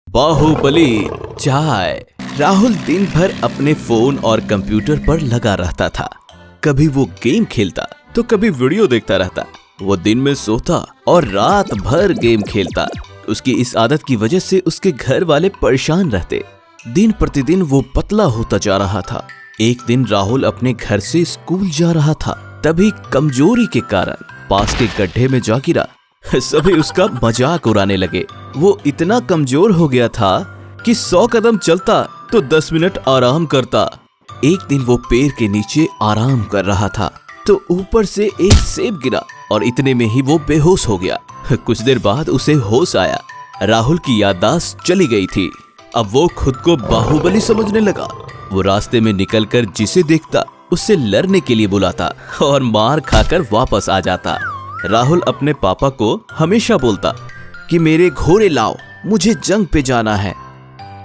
बाहुबली चाय। राहुल दिन भर अपने फोन और कंप्यूटर पर लगा रहता था। कभी वो गेम खेलता तो कभी वीडियो देखता रहता। वो दिन में सोता और रात भर गेम खेलता। उसकी इस आदत की वजह से उसके घर वाले परेशान रहते। दिन प्रतिदिन वो पतला होता जा रहा था। एक दिन राहुल अपने घर से स्कूल जा रहा था, तभी कमजोरी के कारण पास के गड्ढे में जा गिरा। सभी उसका मजाक उड़ाने लगे। वो इतना कमजोर हो गया था कि 100 कदम चलता तो 10 मिनट आराम करता। एक दिन वो पेड़ के नीचे आराम कर रहा था तो ऊपर से एक सेब गिरा और इतने में ही वो बेहोश हो गया। कुछ देर बाद उसे होश आया। राहुल की याददाश्त चली गई थी। अब वो खुद को बाहुबली समझने लगा। वो रास्ते में निकलकर जिसे देखता उससे लड़ने के लिए बुलाता और मार खाकर वापस आ जाता। राहुल अपने पापा को हमेशा बोलता कि मेरे घोड़े लाओ, मुझे जंग पे जाना है।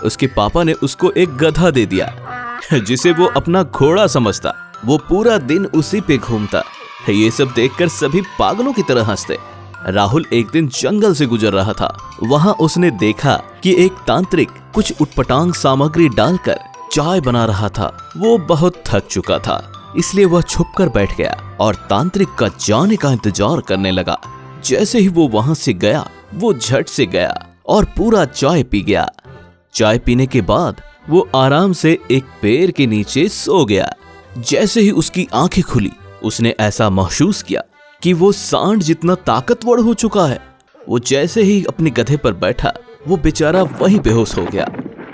उसके पापा ने उसको एक गधा दे दिया जिसे वो अपना घोड़ा समझता। वो पूरा दिन उसी पे घूमता। ये सब देखकर सभी पागलों की तरह हंसते। राहुल एक दिन जंगल से गुजर रहा था। वहां उसने देखा कि एक तांत्रिक कुछ उटपटांग सामग्री डालकर चाय बना रहा था। वो बहुत थक चुका था, इसलिए वह छुपकर बैठ गया और तांत्रिक का जाने का इंतजार करने लगा। जैसे ही वो वहां से गया, वो झट से गया और पूरा चाय पी गया। चाय पीने के बाद वो आराम से एक पेड़ के नीचे सो गया। जैसे ही उसकी आंखें खुली, उसने ऐसा महसूस किया कि वो सांड जितना ताकतवर हो चुका है। वो जैसे ही अपने गधे पर बैठा, वो बेचारा वहीं बेहोश हो गया।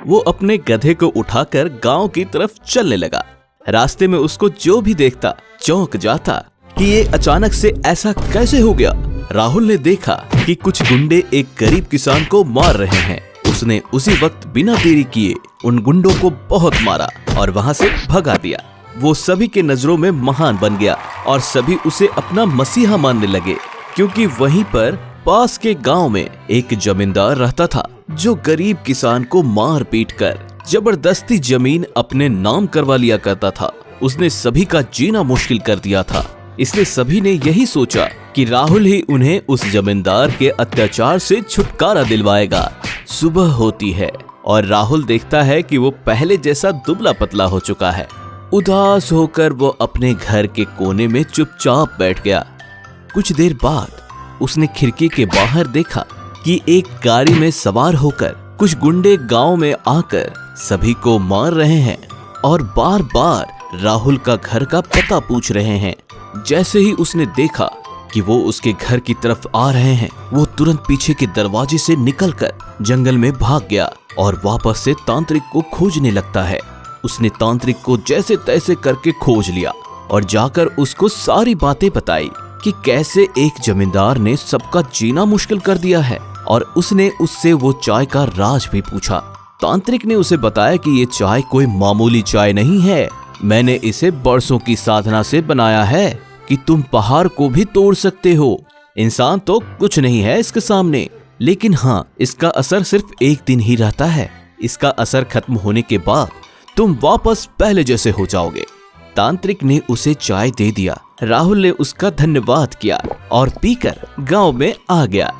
वो अपने गधे को उठाकर गांव की तरफ चलने लगा। रास्ते में उसको जो भी देखता चौंक जाता कि ये अचानक से ऐसा कैसे हो गया। राहुल ने देखा कि कुछ गुंडे एक गरीब किसान को मार रहे हैं। उसने उसी वक्त बिना देरी किए उन गुंडों को बहुत मारा और वहां से भगा दिया। वो सभी के नजरों में महान बन गया और सभी उसे अपना मसीहा मानने लगे, क्योंकि वहीं पर पास के गांव में एक जमींदार रहता था जो गरीब किसान को मार पीट कर जबरदस्ती जमीन अपने नाम करवा लिया करता था। उसने सभी का जीना मुश्किल कर दिया था। इसलिए सभी ने यही सोचा कि राहुल ही उन्हें उस जमींदार के अत्याचार से छुटकारा दिलवाएगा। सुबह होती है और राहुल देखता है कि वो पहले जैसा दुबला पतला हो चुका है। उदास होकर वो अपने घर के कोने में चुपचाप बैठ गया। कुछ देर बाद उसने खिड़की के बाहर देखा कि एक गाड़ी में सवार होकर कुछ गुंडे गांव में आकर सभी को मार रहे हैं और बार बार राहुल का घर का पता पूछ रहे हैं। जैसे ही उसने देखा कि वो उसके घर की तरफ आ रहे हैं, वो तुरंत पीछे के दरवाजे से निकलकर जंगल में भाग गया और वापस से तांत्रिक को खोजने लगता है। उसने तांत्रिक को जैसे तैसे करके खोज लिया और जाकर उसको सारी बातें बताई कि कैसे एक जमींदार ने सबका जीना मुश्किल कर दिया है, और उसने उससे वो चाय का राज भी पूछा। तांत्रिक ने उसे बताया कि ये चाय कोई मामूली चाय नहीं है। मैंने इसे बरसों की साधना से बनाया है कि तुम पहाड़ को भी तोड़ सकते हो। इंसान तो कुछ नहीं है इसके सामने, लेकिन हाँ, इसका असर सिर्फ एक दिन ही रहता है। इसका असर खत्म होने के बाद तुम वापस पहले जैसे हो जाओगे। तांत्रिक ने उसे चाय दे दिया। राहुल ने उसका धन्यवाद किया और पीकर गांव में आ गया।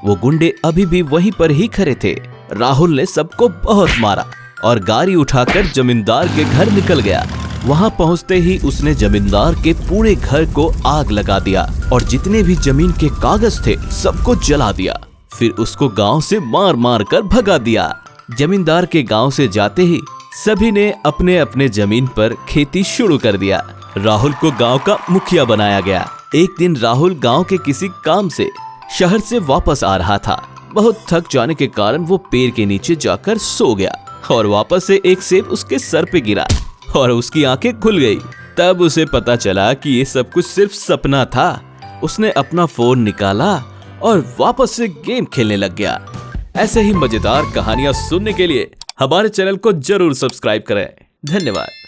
वो गुंडे अभी भी वहीं पर ही खड़े थे। राहुल ने सबको बहुत मारा और गाड़ी उठाकर जमींदार के घर निकल गया। वहां पहुंचते ही उसने जमींदार के पूरे घर को आग लगा दिया और जितने भी जमीन के कागज थे सबको जला दिया। फिर उसको गांव से मार मार कर भगा दिया। जमींदार के गांव से जाते ही सभी ने अपने अपने जमीन पर खेती शुरू कर दिया। राहुल को गांव का मुखिया बनाया गया। एक दिन राहुल गांव के किसी काम से शहर से वापस आ रहा था। बहुत थक जाने के कारण वो पेड़ के नीचे जाकर सो गया और वापस से एक सेब उसके सर पे गिरा और उसकी आंखें खुल गई। तब उसे पता चला कि ये सब कुछ सिर्फ सपना था। उसने अपना फोन निकाला और वापस से गेम खेलने लग गया। ऐसे ही मजेदार कहानियां सुनने के लिए हमारे चैनल को जरूर सब्सक्राइब करें। धन्यवाद।